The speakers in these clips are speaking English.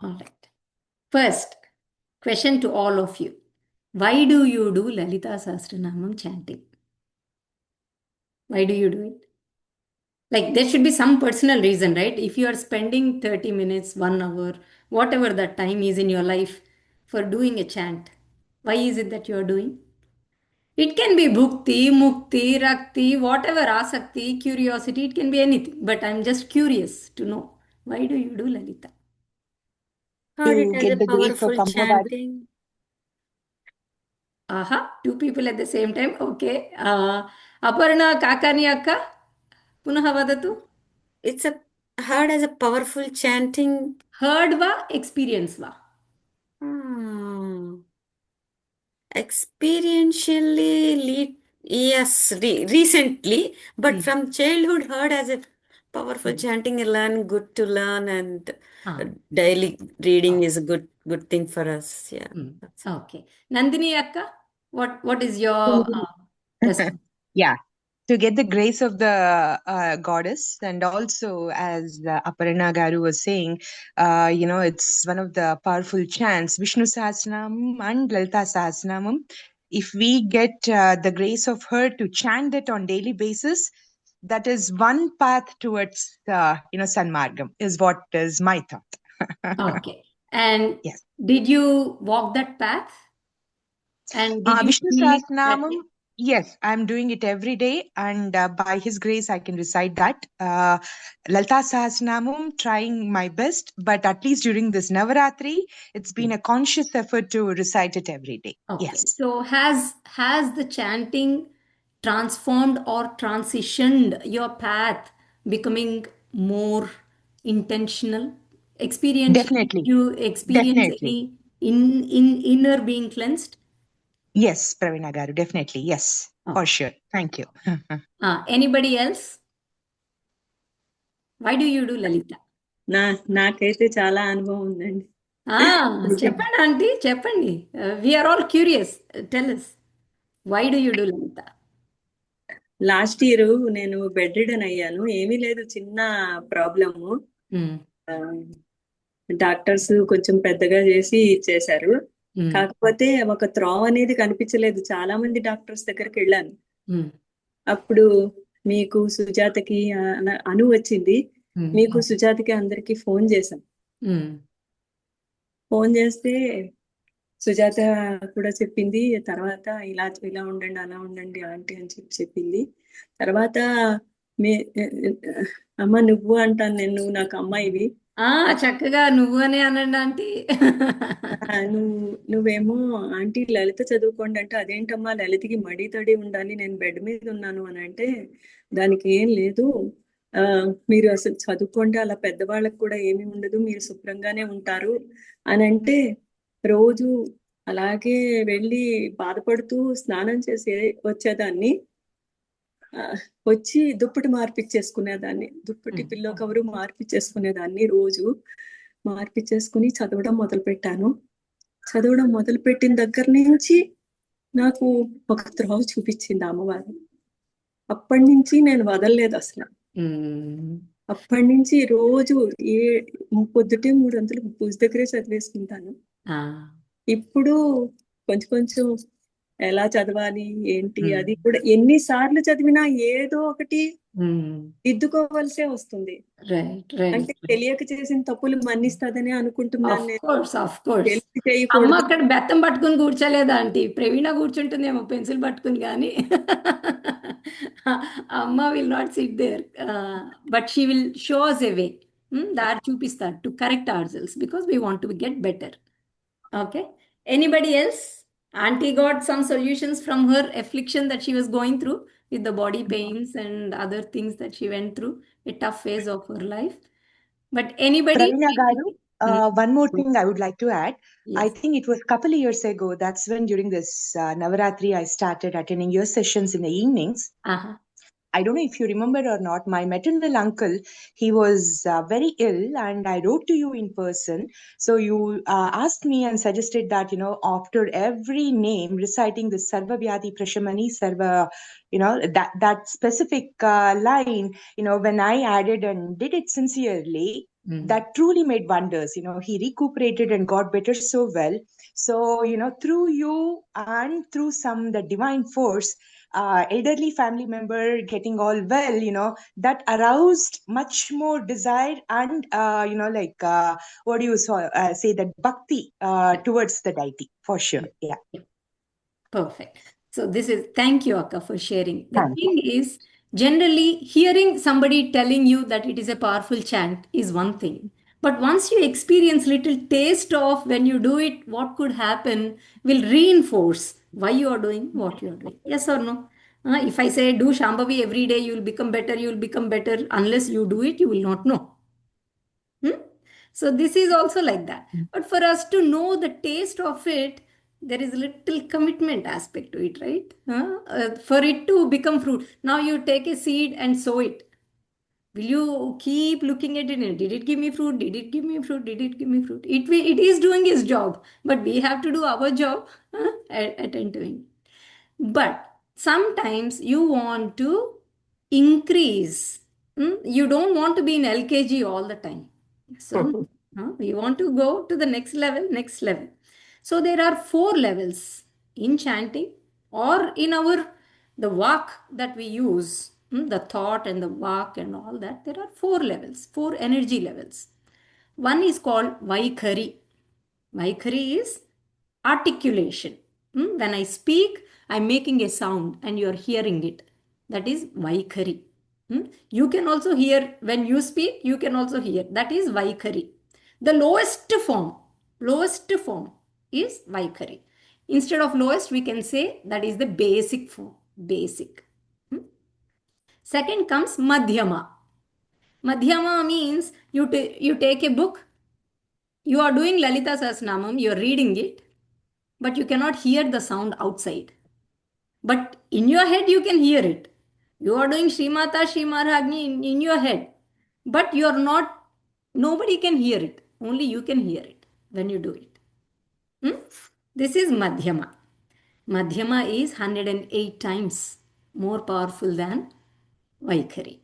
All right. First, question to all of you. Why do you do Lalita Sahasranamam chanting? Why do you do it? Like there should be some personal reason, right? If you are spending 30 minutes, 1 hour, whatever that time is in your life for doing a chant, why is it that you are doing? It can be bhukti, mukti, rakti, whatever, asakti, curiosity, it can be anything. But I'm just curious to know why do you do Lalita? Heard it To as a get the grace of powerful Ammavadi. chanting. Aha, two people at the same time. Okay. Aparna Kakani Akka, Punaha Vadatu. It's a heard as a powerful chanting. Heard va, experience va. Hmm. Experientially, yes, recently, but Hmm. from childhood, heard as a powerful chanting. Learn, good to learn, and Ah. daily reading Oh. is a good thing for us. Yeah. Hmm. Okay. Nandini Akka, what is your response? Yeah, to get the grace of the goddess, and also as Aparna Garu was saying, it's one of the powerful chants, Vishnu Sahasranamam and Lalita Sahasranamam. If we get the grace of her to chant it on daily basis, that is one path towards Sanmargam, is what is my thought. Okay. And Yes. did you walk that path? And did you Vishnu feel it that Sahasranamam, way? yes, I'm doing it every day, and by His grace, I can recite that. Lalita Sahasranamam, trying my best, but at least during this Navaratri, it's been a conscious effort to recite it every day. Okay. Yes, So has the chanting transformed or transitioned your path, becoming more intentional? Experientially, definitely, you experience definitely. any in inner being cleansed? Yes, Pravina Garu, definitely. Yes, for Okay. sure. Thank you. Anybody else? Why do you do Lalita? నాకైతే చాలా అనుభవం ఉందండి. చెప్పండి aunty చెప్పండి. We are all curious. Tell us. Why do you do Lalita? Last year నేను bed ridden అయ్యాను. ఏమీ లేదు, చిన్న ప్రాబ్లము. Hmm. డాక్టర్స్ కొంచెం పెద్దగా చేసి చేశారు. Hmm. కాకపోతే ఒక త్రోవ అనేది కనిపించలేదు. చాలా మంది డాక్టర్స్ దగ్గరికి వెళ్ళాను. Hmm. అప్పుడు మీకు సుజాతకి అను వచ్చింది. Hmm. మీకు సుజాతకి అందరికి ఫోన్ చేశాం. Hmm. ఫోన్ చేస్తే సుజాత కూడా చెప్పింది. తర్వాత ఇలా ఇలా ఉండండి, అలా ఉండండి ఆంటీ అని చెప్పింది. తర్వాత మీ అమ్మ నువ్వు అంటాను నేను, నాకు అమ్మాయివి. చక్కగా నువ్వు అనే అనండి ఆంటీ. నువ్వేమో ఆంటీ లలిత చదువుకోండి అంటే, అదేంటమ్మా లలితకి మడి తడి ఉండాలి, నేను బెడ్ మీద ఉన్నాను అని అంటే, దానికి ఏం లేదు, మీరు అసలు చదువుకోండి, అలా పెద్దవాళ్ళకి కూడా ఏమీ ఉండదు, మీరు శుభ్రంగానే ఉంటారు అని అంటే, రోజు అలాగే వెళ్ళి బాధపడుతూ స్నానం చేసి వచ్చేదాన్ని. వచ్చి దుప్పటి మార్పిచ్చేసుకునేదాన్ని, దుప్పటి పిల్లో కవరు మార్పిచ్చేసుకునేదాన్ని. రోజు మార్పిచ్చేసుకుని చదవడం మొదలు పెట్టాను. చదవడం మొదలు పెట్టిన దగ్గర నుంచి నాకు ఒక త్రోవ చూపించింది అమ్మవారు. అప్పటి నుంచి నేను వదలలేదు అసలు. అప్పటి నుంచి రోజు పొద్దుటే 3 గంటలు పూజ దగ్గరే చదివేసుకుంటాను. ఇప్పుడు కొంచెం కొంచెం ఎలా చదవాలి ఏంటి అది కూడా ఎన్నిసార్లు చదివినా ఏదో ఒకటి దిద్దుకోవాల్సే వస్తుంది. అంటే తెలియక చేసిన తప్పులు మన్నిస్తుందని అనుకుంటున్నాను నేను. అమ్మ అక్కడ బెత్తం పట్టుకుని కూర్చోలేదా ఆంటీ? ప్రవీణ కూర్చుంటుందేమో పెన్సిల్ పట్టుకుని, కానీ అమ్మ will not sit there, but she will show us a way. దారి చూపిస్తారు to correct ourselves because we want to get better. Okay. Anybody else? Auntie got some solutions from her affliction that she was going through with the body pains and other things that she went through, a tough phase of her life. But anybody? Pravina Garu, one more thing I would like to add. Yes. I think it was a couple of years ago. That's when during this Navaratri, I started attending your sessions in the evenings. I don't know if you remember or not, my maternal uncle, he was very ill, and I wrote to you in person. So you asked me and suggested that, after every name, reciting the Sarva Vyadhi Prashamani, Sarva that specific line, when I added and did it sincerely, that truly made wonders. He recuperated and got better so well. So, through you and through the divine force, elderly family member getting all well, that aroused much more desire and, what do you say, that bhakti towards the deity, for sure. Yeah. Perfect. So thank you, Akka, for sharing. The Thank thing is, generally, hearing somebody telling you that it is a powerful chant is one thing. But once you experience little taste of when you do it, what could happen will reinforce why you are doing what you are doing. Yes or no? If I say do Shambhavi every day, you will become better, you will become better. Unless you do it, you will not know. So this is also like that. But for us to know the taste of it, there is little commitment aspect to it, right? For it to become fruit. Now you take a seed and sow it. Will you keep looking at it? Did it give me fruit? Did it give me fruit? Did it give me fruit? It is doing its job, but we have to do our job, attend to it. But sometimes you want to increase. You don't want to be in LKG all the time. So you want to go to the next level, next level. So there are 4 levels in chanting or in the walk that we use, the thought and the walk and all that. There are 4 levels, 4 energy levels. One is called vaikhari. Vaikhari is articulation. When I speak, I'm making a sound and you're hearing it. That is vaikhari. You can also hear when you speak, you can also hear. That is vaikhari. The lowest form is vaikhari. Instead of lowest, we can say that is the basic form. Basic. Second comes madhyama. Madhyama means you take a book, you are doing Lalita Sahasranamam, you are reading it, but you cannot hear the sound outside. But in your head, you can hear it. You are doing Srimata, Srimaragni in your head, but you are not, nobody can hear it. Only you can hear it when you do it. This is Madhyama. Madhyama is 108 times more powerful than Vaikhari.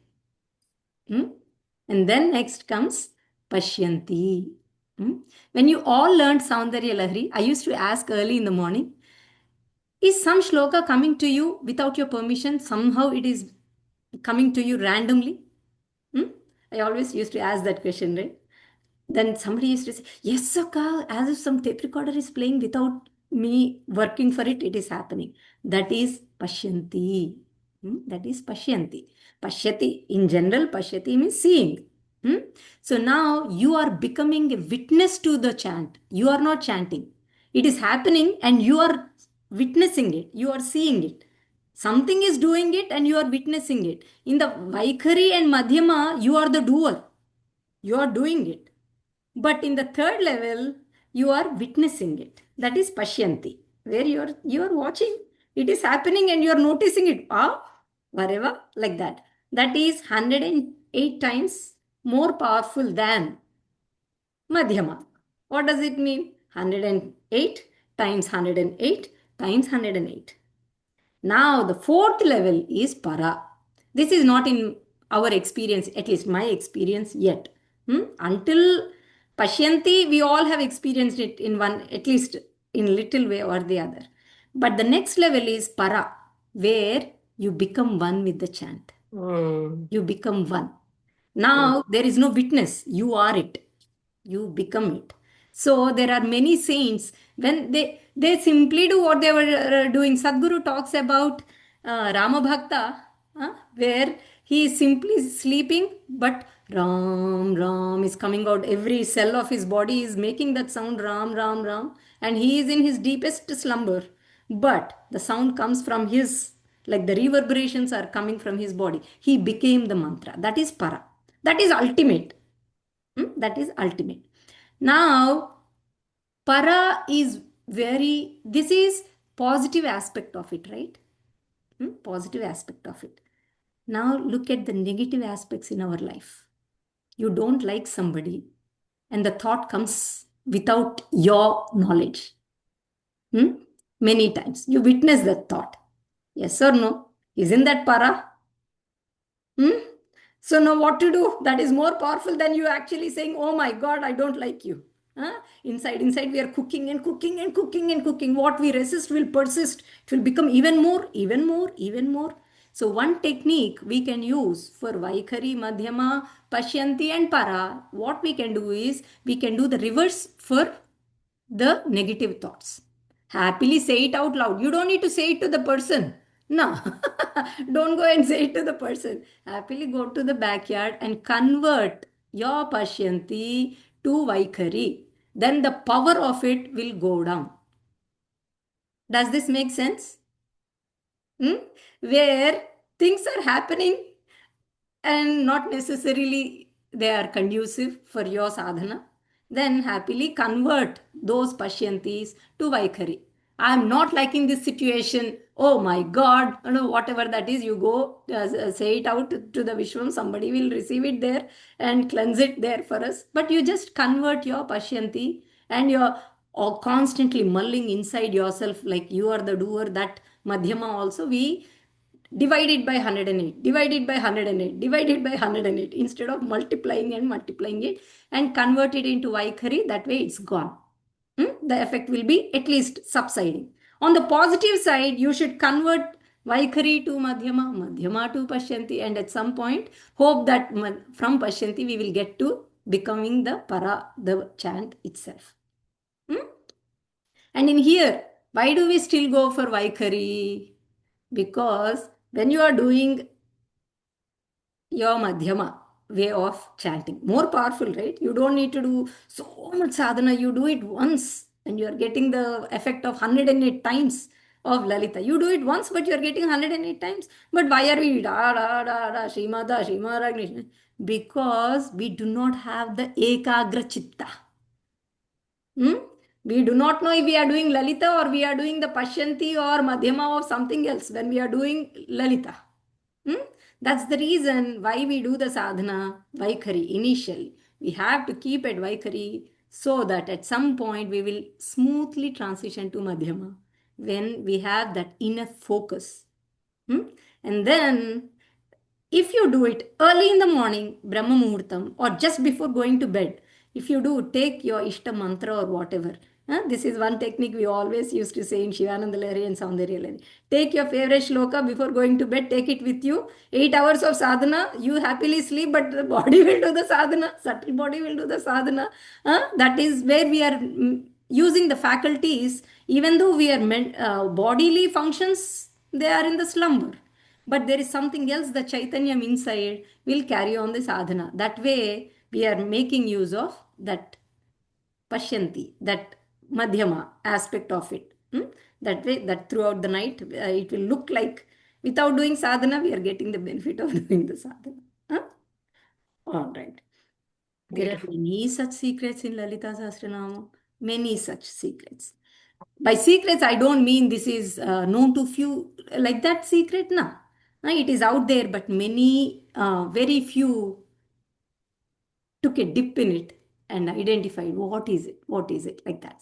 And then next comes Pashyanti. When you all learned Saundarya Lahari, I used to ask early in the morning, is some shloka coming to you without your permission? Somehow it is coming to you randomly? I always used to ask that question, right? Then somebody used to say, yes, Akka, as if some tape recorder is playing without me working for it, it is happening. That is Pashyanti. That is Pashyanti. Pashyati, in general, Pashyati means seeing. So now you are becoming a witness to the chant. You are not chanting. It is happening and you are witnessing it. You are seeing it. Something is doing it and you are witnessing it. In the Vaikhari and Madhyama, you are the doer. You are doing it. But in the third level, you are witnessing it. That is Pashyanti, where you are watching. It is happening and you are noticing it. Whatever, like that. That is 108 times more powerful than Madhyama. What does it mean? 108 times 108 times 108. Now, the fourth level is paraa. This is not in our experience, at least my experience yet. Until Pashyanti, we all have experienced it in one, at least in little way or the other. But the next level is paraa, where you become one with the chant. You become one. Now, there is no witness. You are it. You become it. So there are many saints when they simply do what they were doing. Sadhguru talks about Rama Bhakta, where he is simply sleeping, but Ram Ram is coming out. Every cell of his body is making that sound Ram Ram Ram, and he is in his deepest slumber. But the sound comes from his, like the reverberations are coming from his body. He became the mantra. That is para. That is ultimate. That is ultimate. Now, para is this is positive aspect of it, right? Positive aspect of it. Now, look at the negative aspects in our life. You don't like somebody, and the thought comes without your knowledge. Many times you witness that thought. Yes or no? Isn't that para? Hmm? So now what to do? That is more powerful than you actually saying, oh my God, I don't like you. Huh? Inside we are cooking and cooking and cooking and cooking. What we resist will persist. It will become even more, even more, even more. So one technique we can use for vaikhari, madhyama, pashyanti and para, what we can do is we can do the reverse for the negative thoughts. Happily say it out loud. You don't need to say it to the person. No, don't go and say it to the person. Happily go to the backyard and convert your pashyanti to vaikhari. Then the power of it will go down. Does this make sense? Hmm? Where things are happening and not necessarily they are conducive for your sadhana, then happily convert those pashyantis to vaikhari. I am not liking this situation. Oh my God, you know, whatever that is, you go say it out to the Vishwam, somebody will receive it there and cleanse it there for us. But you just convert your pashyanti and you're constantly mulling inside yourself like you are the doer. That madhyama also we divided by 108, divided by 108, divided by 108, instead of multiplying it and convert it into vaikhari. That way it's gone. The effect will be at least subsiding. On the positive side, you should convert vaikhari to madhyama, madhyama to pashyanti, and at some point hope that from pashyanti we will get to becoming the para, the chant itself. And in here, why do we still go for vaikhari? Because when you are doing your madhyama way of chanting, more powerful, right? You don't need to do so much sadhana. You do it once and you are getting the effect of 108 times of Lalitha. You do it once, but you are getting 108 times. But why are we da da da da Srimada Srimada? Because we do not have the ekagra chitta. Hmm? We do not know if we are doing Lalita or we are doing the Pashyanti or Madhyama or something else when we are doing Lalita. Hmm? That's the reason why we do the sadhana Vaikhari initially. We have to keep at Vaikhari so that at some point we will smoothly transition to Madhyama when we have that inner focus. Hmm? And then if you do it early in the morning, Brahma Muhurtam, or just before going to bed, if you do, take your Ishta mantra or whatever. This is one technique we always used to say in Shivananda Lahiri and Saundarya Lahiri. Take your favorite shloka before going to bed, take it with you. 8 hours of sadhana, you happily sleep, but the body will do the sadhana, subtle body will do the sadhana. That is where we are using the faculties, even though we are bodily functions, they are in the slumber. But there is something else, the Chaitanyam inside will carry on the sadhana. That way, we are making use of that pashyanti, that madhyama aspect of it. That way, that throughout the night, it will look like without doing sadhana, we are getting the benefit of doing the sadhana. Huh? All right. There are many such secrets in Lalita Sahasranama. Many such secrets. By secrets, I don't mean this is known to few like that secret. No, it is out there, but many, very few took a dip in it and identified what is it like that.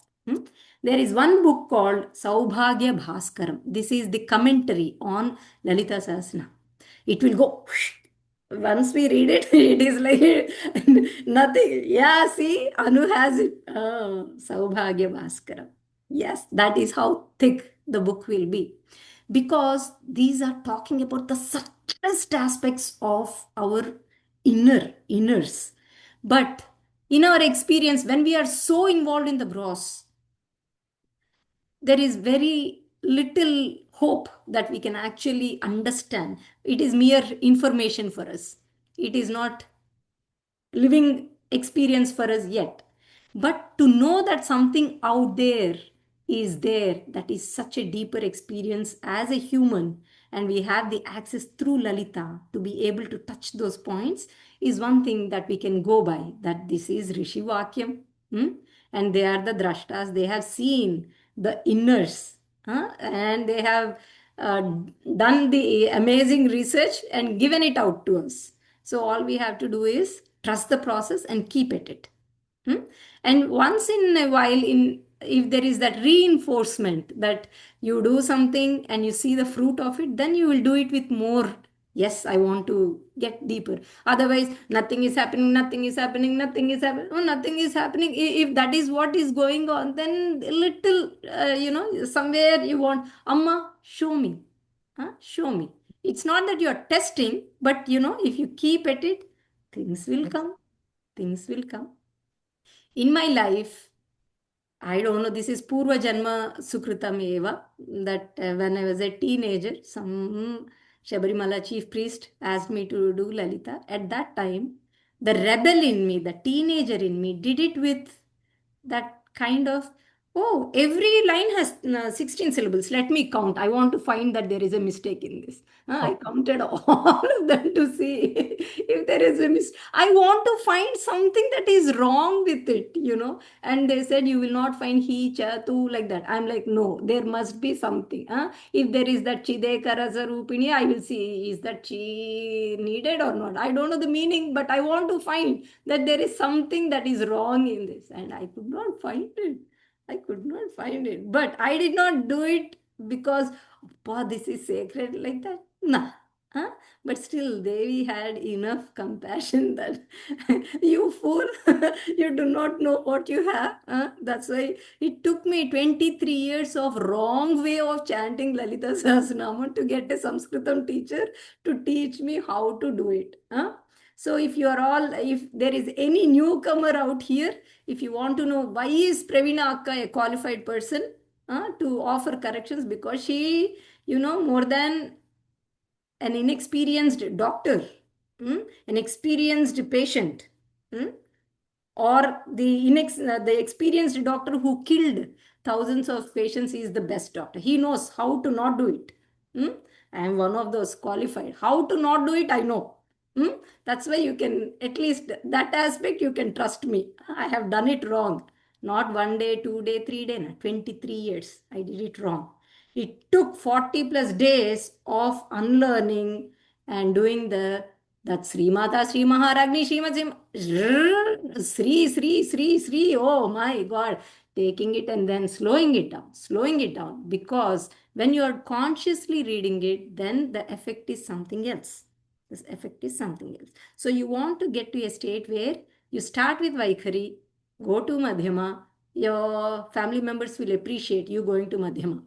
There is one book called Saubhagya Bhaskaram. This is the commentary on Lalita Sahasranam. It will go once we read it, it is like nothing. Yeah, see, Anu has it. Oh, Saubhagya Bhaskaram. Yes, that is how thick the book will be. Because these are talking about the subtlest aspects of our inners. But in our experience, when we are so involved in the gross, there is very little hope that we can actually understand. It is mere information for us. It is not living experience for us yet. But to know that something out there is there, that is such a deeper experience as a human, and we have the access through Lalita to be able to touch those points, is one thing that we can go by. That this is Rishi Vakyam, and they are the drashtas, they have seen the inners, and they have uh, done the amazing research and given it out to us. So all we have to do is trust the process and keep at it. Hmm? And once in a while, if there is that reinforcement that you do something and you see the fruit of it, then you will do it with more. Yes, I want to get deeper. Otherwise, nothing is happening, nothing is happening, nothing is happening. Oh, nothing is happening. If that is what is going on, then a little, somewhere you want, Amma, show me. Huh? Show me. It's not that you are testing, but if you keep at it, things will come. Things will come. In my life, I don't know, this is Purva Janma Sukritam Eva, that when I was a teenager, some Shabarimala chief priest asked me to do Lalita. At that time, the rebel in me, the teenager in me, did it with that kind of, oh, every line has 16 syllables. Let me count. I want to find that there is a mistake in this. I counted all of them to see if there is a mistake. I want to find something that is wrong with it. And they said, you will not find he, cha, tu, like that. I'm like, no, there must be something. If there is that chide karasa rupini, I will see, is that chi needed or not? I don't know the meaning, but I want to find that there is something that is wrong in this. And I could not find it. I could not find it. But I did not do it because, "Appa, this is sacred," like that. Nah. Huh? But still, Devi had enough compassion that you fool, you do not know what you have. Huh? That's why it took me 23 years of wrong way of chanting Lalita Sahasranam to get a Sanskritam teacher to teach me how to do it. Huh? So if there is any newcomer out here, if you want to know why is Pravina Akka a qualified person to offer corrections, because she, more than an inexperienced doctor, an experienced patient, hmm, or the experienced doctor who killed thousands of patients is the best doctor. He knows how to not do it. Hmm? I am one of those qualified. How to not do it, I know. Hmm? That's why you can, at least that aspect, you can trust me. I have done it wrong. Not 1 day, 2 day, 3 day, no, 23 years. I did it wrong. It took 40 plus days of unlearning and doing that Sri Mata, Sri Maharagni, Sri. Oh my God. Taking it and then slowing it down. Because when you are consciously reading it, then the effect is something else. This effect is something else. So you want to get to a state where you start with Vaikhari, go to Madhyama, your family members will appreciate you going to Madhyama.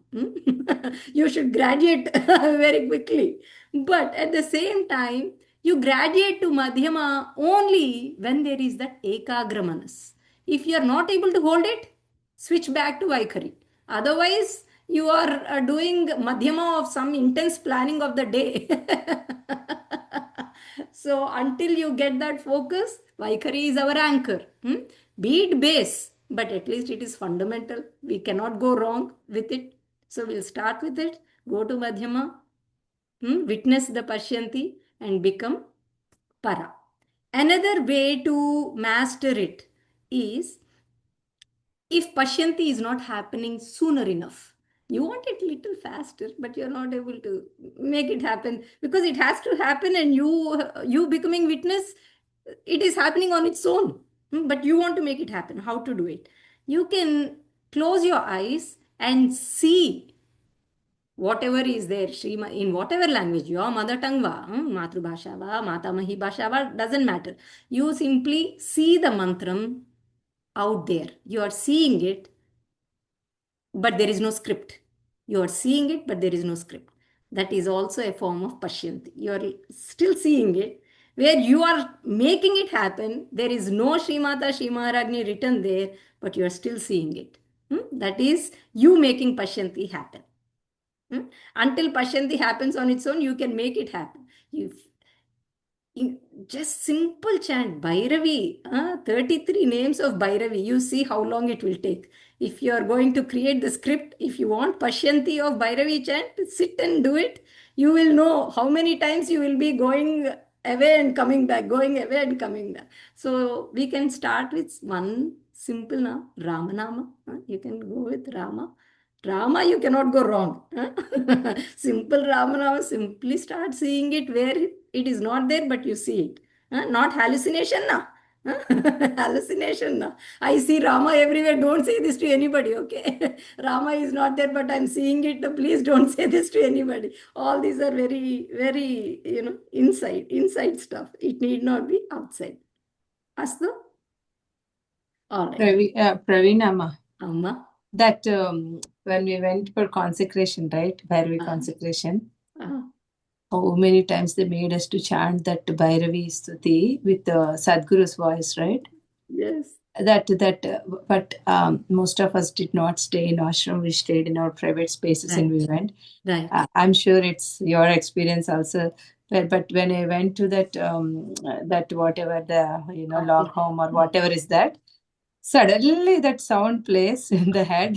You should graduate very quickly. But at the same time, you graduate to Madhyama only when there is that Ekagramanas. If you are not able to hold it, switch back to Vaikhari. Otherwise, you are doing Madhyama of some intense planning of the day. So until you get that focus, Vaikhari is our anchor. Be it base, but at least it is fundamental. We cannot go wrong with it. So we'll start with it, go to Madhyama, witness the Pashyanti, and become para. Another way to master it is, if Pashyanti is not happening sooner enough, you want it little faster, but you're not able to make it happen because it has to happen, and you becoming witness, it is happening on its own. But you want to make it happen. How to do it? You can close your eyes and see whatever is there, in whatever language, your mother tongue va, Matrubhasha va, Matamahi Bhasha va, doesn't matter. You simply see the mantram out there. You are seeing it, but there is no script. You are seeing it, but there is no script. That is also a form of pashyanti. You are still seeing it, where you are making it happen. There is no Srimata, Srimaragni written there, but you are still seeing it. That is you making pashyanti happen. Until pashyanti happens on its own, you can make it happen. You just simple chant Bhairavi, 33 names of Bhairavi. You see how long it will take. If you are going to create the script, if you want Pashyanti of Bhairavi chant, sit and do it. You will know how many times you will be going away and coming back, going away and coming back. So we can start with one simple name, Ramanama. You can go with Rama. Rama, you cannot go wrong. Simple Ramanama, simply start seeing it where it is not there, but you see it. Not hallucination. Na? Hallucination. No? I see Rama everywhere. Don't say this to anybody, okay? Rama is not there, but I'm seeing it. Please don't say this to anybody. All these are very, very, inside stuff. It need not be outside. Astu? All right. Praveena, Amma. that when we went for consecration, right? Bhairavi Uh, consecration, uh, how many times they made us to chant that Bhairavi Stuti with Sadhguru's voice, right? yes. But most of us did not stay in ashram. We stayed in our private spaces and we went. Right. I'm sure it's your experience also. But when I went to that whatever the log home or whatever is that, suddenly that sound plays in the head.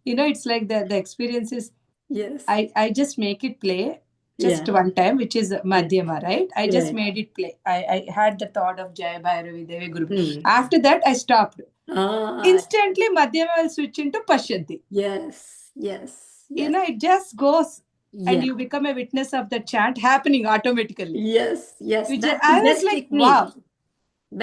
It's like the experience is. Yes. I just make it play just Yeah. one time, which is madhyamaa, right? I just Right. made it play. I had the thought of Jai Bhairavi Devi Guru. Hmm. After that, I stopped. Ah, Instantly, madhyama will switch into pashyanti. yes. Yes. It just goes and Yeah. you become a witness of the chant happening automatically. Yes. That's I the was best like, technique. wow.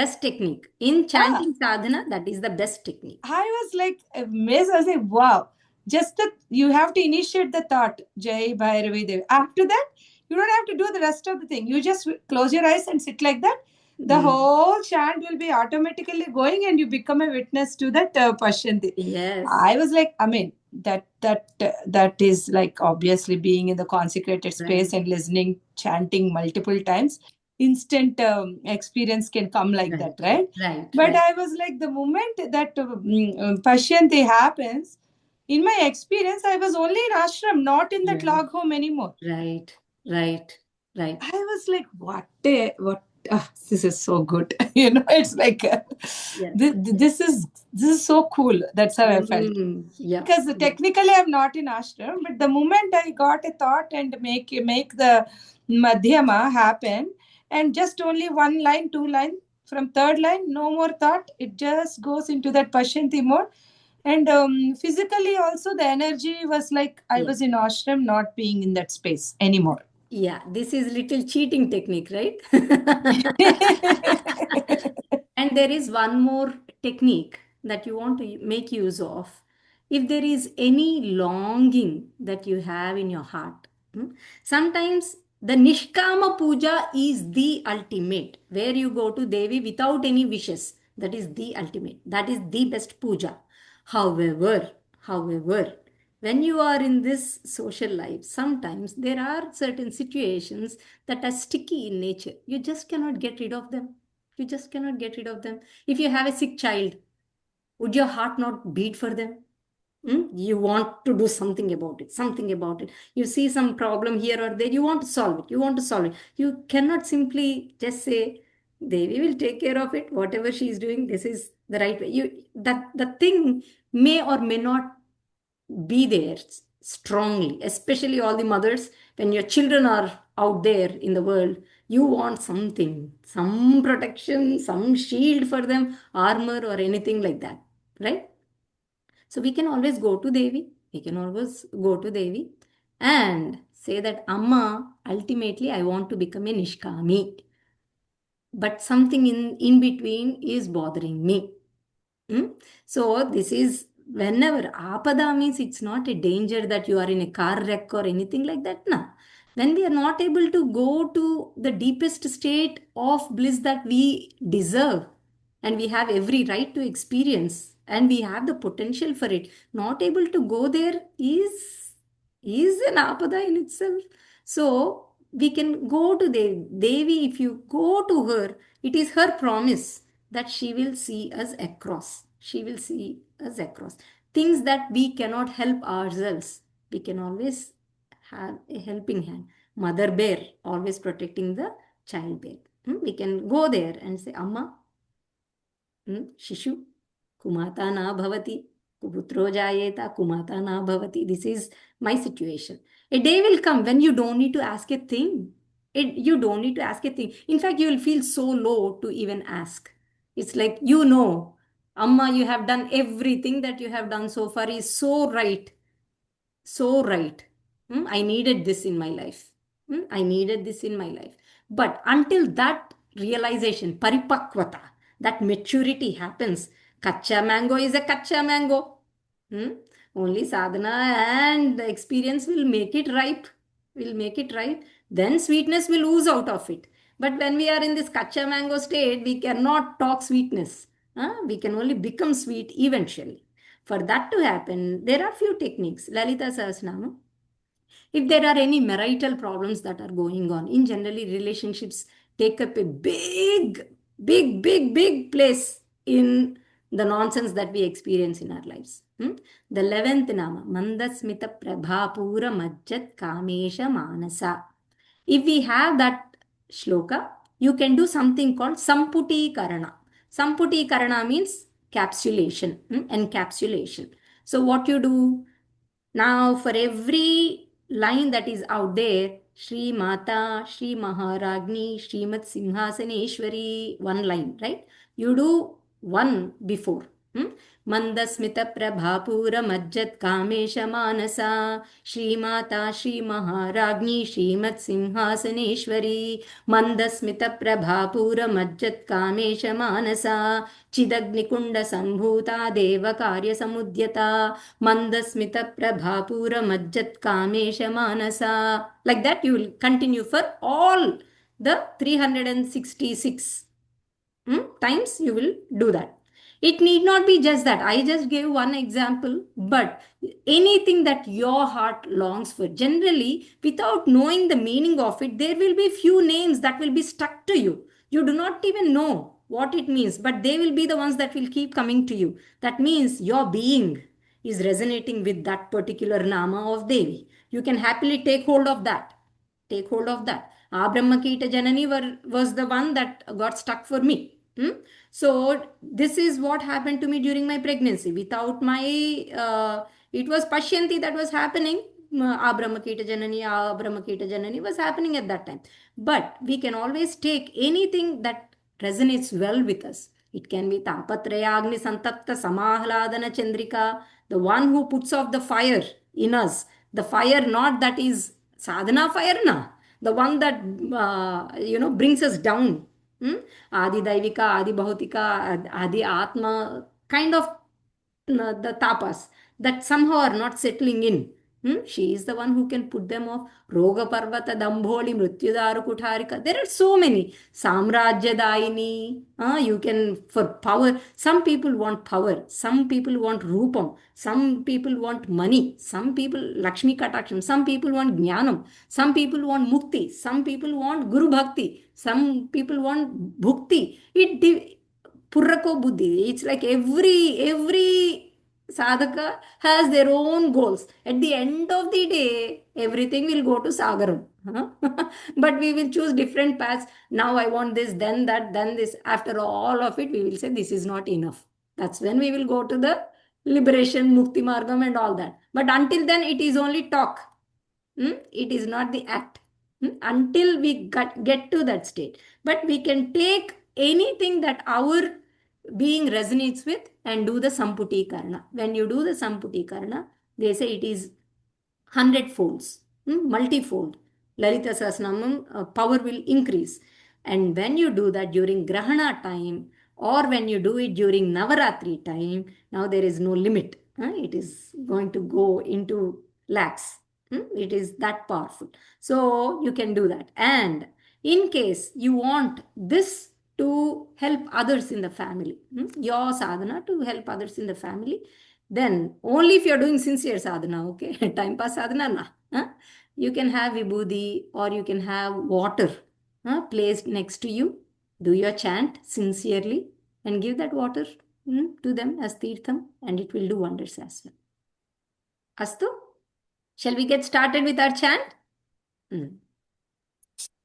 Best technique. In chanting sadhana, that is the best technique. I was like amazed. I was like, wow. Just that you have to initiate the thought, Jai Bhairavi Devi. After that, you don't have to do the rest of the thing. You just close your eyes and sit like that. The whole chant will be automatically going and you become a witness to that Pashyanti. Yes. I was like, I mean, that is like obviously being in the consecrated space and listening, chanting multiple times. Instant experience can come like that, right? Right. But I was like, the moment that Pashyanti happens, in my experience, I was only in ashram, not in that log home anymore. Right. I was like, what? This is so good. It's like this is so cool. That's how I felt. Yeah. Because technically I'm not in ashram, but the moment I got a thought and make the madhyama happen, and just only one line, two line, from third line, no more thought. It just goes into that pashyanti mode. And physically also the energy was like I was in ashram, not being in that space anymore. Yeah, this is little cheating technique, right? And there is one more technique that you want to make use of. If there is any longing that you have in your heart, sometimes the Nishkama Puja is the ultimate, where you go to Devi without any wishes. That is the ultimate. That is the best puja. However, when you are in this social life, sometimes there are certain situations that are sticky in nature. You just cannot get rid of them. If you have a sick child, would your heart not beat for them? You want to do something about it. You see some problem here or there, you want to solve it. You cannot simply just say, Devi will take care of it, whatever she is doing, this is the right way. That the thing may or may not be there strongly, especially all the mothers. When your children are out there in the world, you want something, some protection, some shield for them, armor or anything like that, right? So we can always go to Devi and say that, Amma, ultimately I want to become a Nishkami, but something in between is bothering me. So this is, whenever apada means, it's not a danger that you are in a car wreck or anything like that. No. When we are not able to go to the deepest state of bliss that we deserve, and we have every right to experience, and we have the potential for it, not able to go there is an apada in itself. So we can go to Devi. If you go to her, it is her promise that she will see us across. Things that we cannot help ourselves, we can always have a helping hand. Mother bear always protecting the child bear. We can go there and say, Amma, Shishu, Kumata na bhavati, Kuputro jayeta, Kumata na bhavati. This is my situation. A day will come when you don't need to ask a thing. You don't need to ask a thing. In fact, you will feel so low to even ask. It's like, Amma, you have done everything that you have done so far is so right. So right. I needed this in my life. But until that realization, paripakvata, that maturity happens. Kacha mango is a kacha mango. Hmm? Only sadhana and the experience will make it ripe. Will make it ripe. Then sweetness will ooze out of it. But when we are in this kacha mango state, we cannot talk sweetness. We can only become sweet eventually. For that to happen, there are few techniques. Lalita Sahasranama. If there are any marital problems that are going on, in generally relationships take up a big place in the nonsense that we experience in our lives. The 11th nama, Mandasmita Prabhapura Majjat Kamesha Manasa. If we have that shloka, you can do something called Samputi Karana. Samputi Karana means capsulation, encapsulation. So what you do? Now, for every line that is out there, Shri Mata, Shri Maharagni, Srimat Simhasaneshwari, one line, right? You do one before. Mandasmita Prabhapura Majjat Kamesha Manasa, Shri Mata, Shri Maharagni, Srimat Simhasaneshwari, Mandasmita Prabhapura Majjat Kamesha Manasa, Chidagnikunda Sambhuta Deva Karya Samudyata, Mandasmita Prabhapura Majjat Kamesha Manasa. Like that, you will continue for all the 366 times you will do that. It need not be just that. I just gave one example, but anything that your heart longs for, generally, without knowing the meaning of it, there will be few names that will be stuck to you. You do not even know what it means, but they will be the ones that will keep coming to you. That means your being is resonating with that particular nama of Devi. You can happily take hold of that. Take hold of that. Brahmakita Janani was the one that got stuck for me. So this is what happened to me during my pregnancy. Without my, it was pashyanti that was happening. Brahmakita Janani was happening at that time. But we can always take anything that resonates well with us. It can be Tapatraya Agni Santapta Samahladana Chandrika, the one who puts off the fire in us. The fire not that is sadhana fire, na. The one that, brings us down. Adi Daivika, Adi Bhautika, Adi Atma, kind of the tapas that somehow are not settling in. She is the one who can put them off. Roga Parvata, Dambholi, Mrityudaru Kutharika. There are so many. Samrajya Daini. You can, for power. Some people want power. Some people want Rupam. Some people want money. Some people, Lakshmi Kataksham. Some people want Jnanam. Some people want Mukti. Some people want Guru Bhakti. Some people want Bhukti. Purrako Buddhi. It's like every sadhaka has their own goals. At the end of the day, everything will go to Sagaram. But we will choose different paths. Now I want this, then that, then this. After all of it, we will say this is not enough. That's when we will go to the liberation, Mukti Margam and all that. But until then, it is only talk. It is not the act. Until we get to that state. But we can take anything that our being resonates with and do the Samputi Karana. When you do the Samputi Karana, they say it is 100 folds, multifold. Lalita Sahasranamam power will increase. And when you do that during Grahana time or when you do it during Navaratri time, now there is no limit. It is going to go into lakhs. It is that powerful. So you can do that. And in case you want this to help others in the family, your sadhana to help others in the family, then only if you're doing sincere sadhana, okay? Time pass sadhana, na. You can have vibhuti or you can have water placed next to you. Do your chant sincerely and give that water to them as tirtham, and it will do wonders as well. Astu? Shall we get started with our chant?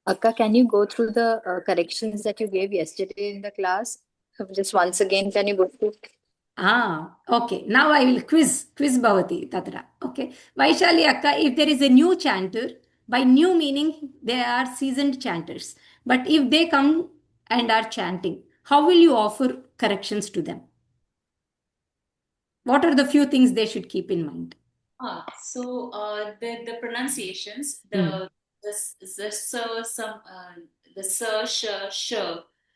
Akka, can you go through the corrections that you gave yesterday in the class? Just once again, can you go through? Okay. Now I will quiz Bhavati Tatra. Okay. Vaishali Akka, if there is a new chanter, by new meaning they are seasoned chanters. But if they come and are chanting, how will you offer corrections to them? What are the few things they should keep in mind? So the pronunciations, the the sa, sha, sh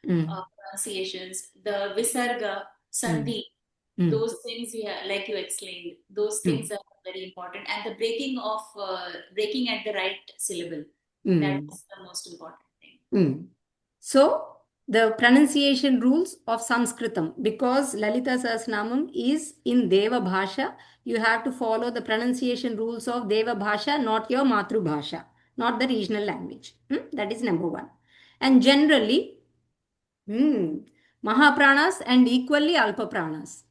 pronunciations, the visarga, sandhi, those things like you explained, those things are very important, and the breaking at the right syllable, that's the most important thing. So, the pronunciation rules of Sanskritam, because Lalita Sahasranamam is in Deva Bhasha, you have to follow the pronunciation rules of Deva Bhasha, not your Matru Bhasha, not the regional language. That is number one. And generally, Mahapranas and equally Alpa Pranas.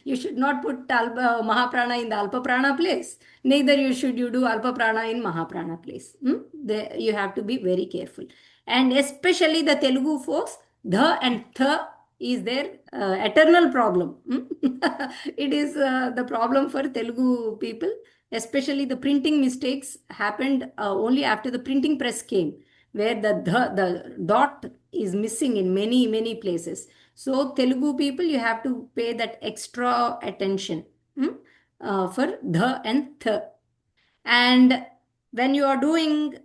You should not put Mahaprana in the Alpa Prana place. Neither you do Alpa Prana in Mahaprana place. You have to be very careful. And especially the Telugu folks, the and the is their eternal problem. It is the problem for Telugu people. Especially the printing mistakes happened only after the printing press came, where the dot is missing in many places. So Telugu people, you have to pay that extra attention for the and the. And when you are doing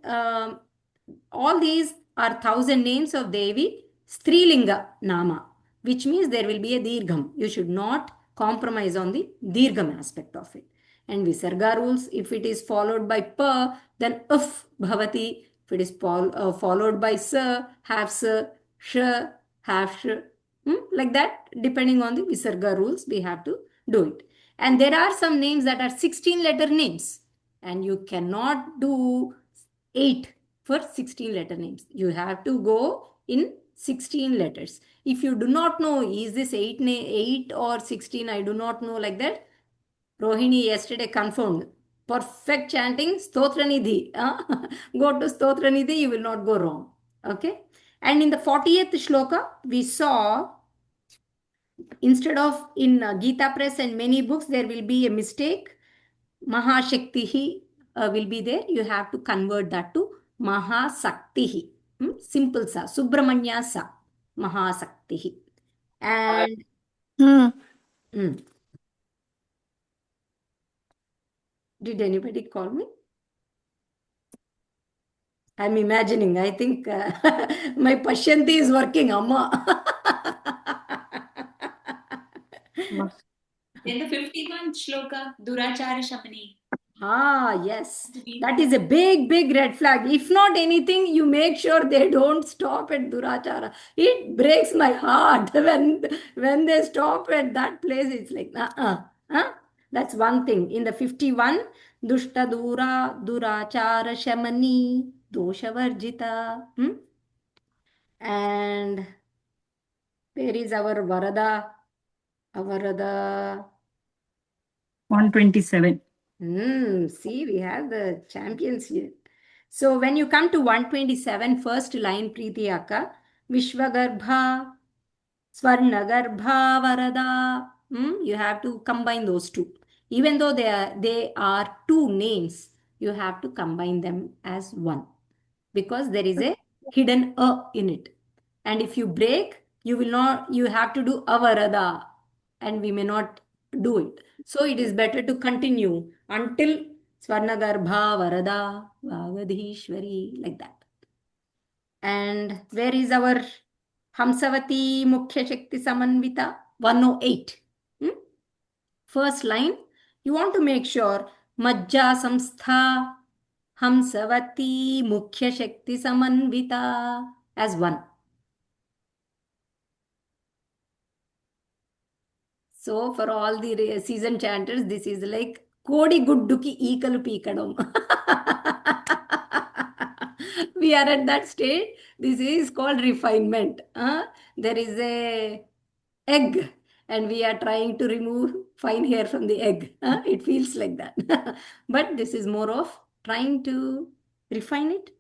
all these are 1,000 names of Devi Strilinga Nama, which means there will be a Dirgham. You should not compromise on the Dirgham aspect of it. And Visarga rules, if it is followed by Pa, then Uf Bhavati. If it is followed by Sa, have Sa, Sh, have Sh. Like that, depending on the Visarga rules, we have to do it. And there are some names that are 16-letter names, and you cannot do 8 for 16-letter names. You have to go in 16 letters. If you do not know, is this 8 or 16, I do not know, like that, Rohini yesterday confirmed. Perfect chanting, Stotra Nidhi. Go to Stotra Nidhi, you will not go wrong. Okay. And in the 40th shloka, we saw, instead of in Gita Press and many books, there will be a mistake. Mahashaktihi will be there. You have to convert that to Mahasaktihi. Simple sa. Subramanya sa. Mahasaktihi. And did anybody call me? I'm imagining. I think my pashyanti is working, Amma. In the 51st shloka, Durachara Shamani. Yes. That is a big red flag. If not anything, you make sure they don't stop at Durachara. It breaks my heart when they stop at that place. It's like, That's one thing. In the 51, Dushta Dura, Durachara Shamani, Dosha Varjita. And where is our Varada? Avarada. 127. See, we have the champions here. So when you come to 127, first line, Preeti Akka, Vishwagarbha, Swarnagarbha, Varada. You have to combine those two. Even though they are two names, you have to combine them as one, because there is a hidden A in it. And if you break, you have to do Avarada, and we may not do it. So it is better to continue until Swarnagarbha, Varada, Vagadhishwari, like that. And where is our Hamsavati Mukhya Shakti Samanvita? 108. First line, you want to make sure Majja Samstha Hamsavati Mukhya Shakti Samanvita as one. So for all the seasoned chanters, this is like Kodi Gudduki Eekalu Peekadam. We are at that stage. This is called refinement. There is a egg, and we are trying to remove fine hair from the egg. It feels like that. But this is more of trying to refine it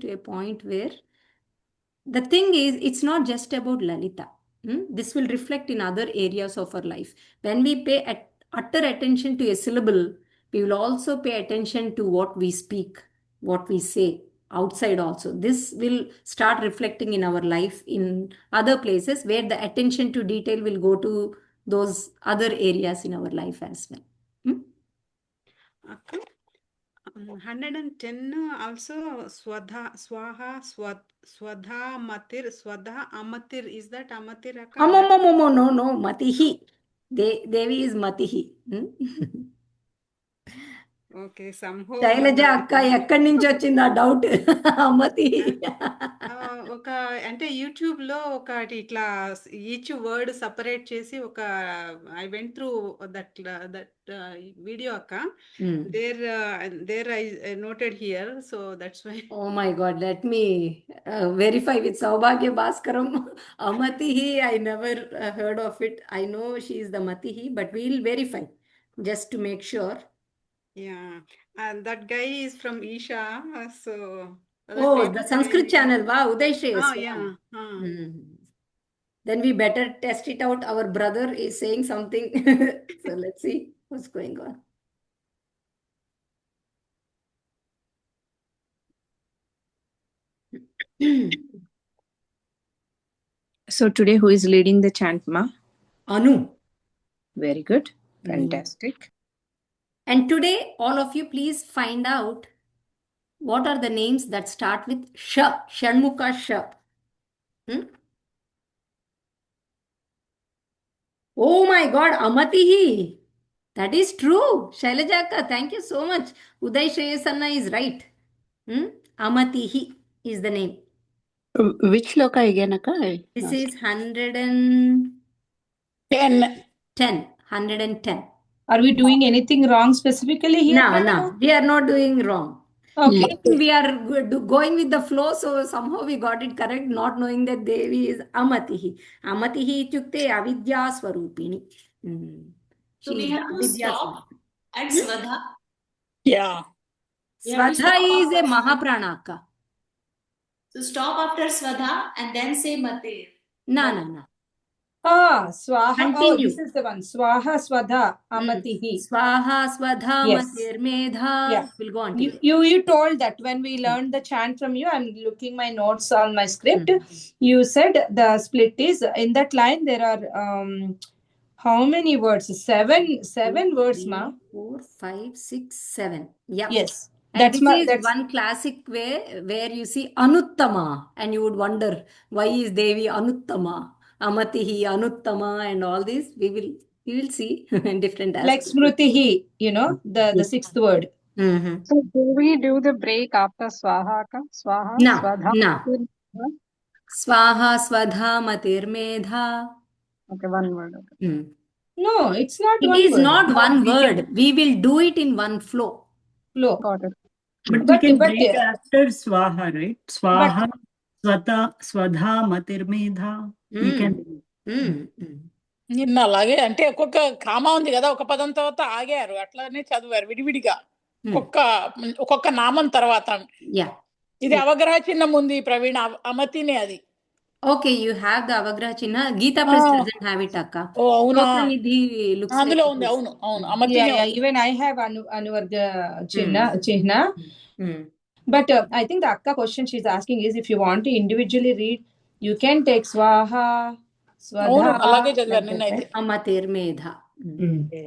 to a point where the thing is, it's not just about Lalita. This will reflect in other areas of our life. When we pay utter attention to a syllable, we will also pay attention to what we speak, what we say outside also. This will start reflecting in our life in other places, where the attention to detail will go to those other areas in our life as well. 110 also Swadha, Swaha, Swadha, Matir, Swadha, Amatir. Is that Amatir, Akka? No, Matihi. Devi is Matihi. Okay, somehow Shailaja అక్క ఎక్కడి నుంచి వచ్చింది ఆ doubt అమ్మతి ఒక అంటే YouTube లో ఒకటి ఇట్లా ఈచ్ వర్డ్ సపరేట్ చేసి ఒక I went through that video అక్క there I noted here so that's why oh my God let me verify with Saubhagya Bhaskaram అమతిహి I never heard of it I know she is the మతిహి but we'll verify just to make sure Yeah, and that guy is from Isha, so oh the Sanskrit channel wow Uday Shreyas oh yeah then we better test it out our brother is saying something so let's see what's going on So today who is leading the chant, Ma? Anu. Very good. Fantastic. And today, all of you, please find out what are the names that start with Sh, Shanmukha Sh. Oh my God, Amatihi. That is true. Shailajaka, thank you so much. Uday Shreyasanna is right. Amatihi is the name. Which loka again, Akka? This is 110. Are we doing anything wrong specifically here? No, we are not doing wrong. Okay. We are going with the flow, so somehow we got it correct, not knowing that Devi is Amatihi. Amatihi ityukte avidya swarupini. So we have to stop at Swadha. Yeah. Swadha is a Mahapranaka. So stop after Swadha and then say Matir. No. Swaha. Continue. Oh, this is the one. Swaha, Swadha, Amatihi. Swaha, Swadha, Yes. Matir, Medha. Yeah. We'll go on to it. You told that when we learned the chant from you, I'm looking my notes on my script. You said the split is in that line there are how many words? Seven words, Ma. 4, 5, 6, 7. Yeah. Yes. And that's one classic way where you see Anuttama and you would wonder why is Devi Anuttama, Amatihi, Anuttama and all this. We will see in different aspects. Like Smritihi, the sixth word. So do we do the break after Swaha? Swaha? No. Swadha? Swaha, Swadha, Matir, Medha. Okay, one word. Okay. No, it's not it one is word. not one word. We will do it in one flow. Got it. But we can break after Swaha, right? Swaha, Swadha, Matir, Medha. We can. నిన్న అలాగే అంటే ఒక్కొక్క comma ఉంది కదా ఒక పదం తర్వాత ఆగారు అట్లానే చదివారు విడివిడిగా ఒక్కొక్క నామం తర్వాత ఇది అవగ్రహ చిహ్నం ఉంది ప్రవీణ్ అమతినే అది Okay, you have the avagraha chinna. Geeta Press doesn't have it, Akka. Oh, avuna. Looks అందులో like ఉంది అవును అమతినే. Yeah, even I have anuvarga chinna. But I think the Akka question she's asking is if you want to individually read, you can take Swaha, Swadha, Amatir Medha.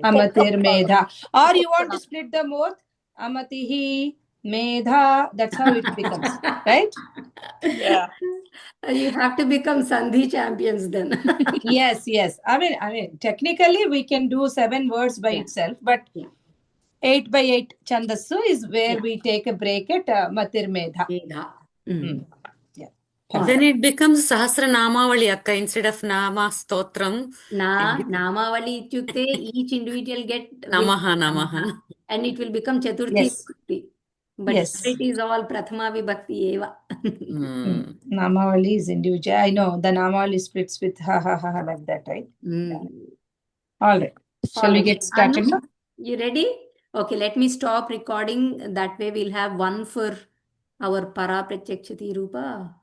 Amatir Medha. Or you want to split them both? Amatihi, Medha. That's how it becomes, right? Yeah. You have to become Sandhi champions then. Yes. I mean, technically we can do 7 words by itself, but 8 by 8 Chandasu is where we take a break at Matir Medha. Then it becomes Sahasra Namavali Akka instead of Nama Stotram. Namavali ityukte each individual get Namaha. And it will become Chaturthi Vibhakti. But it is all Prathama Vibhakti eva. Namavali is individual. I know the Namavali splits with ha like that, right? All right. Shall we get started? Anu, you ready? Okay, let me stop recording. That way we'll have one for our Para Pratyakshati Rupa.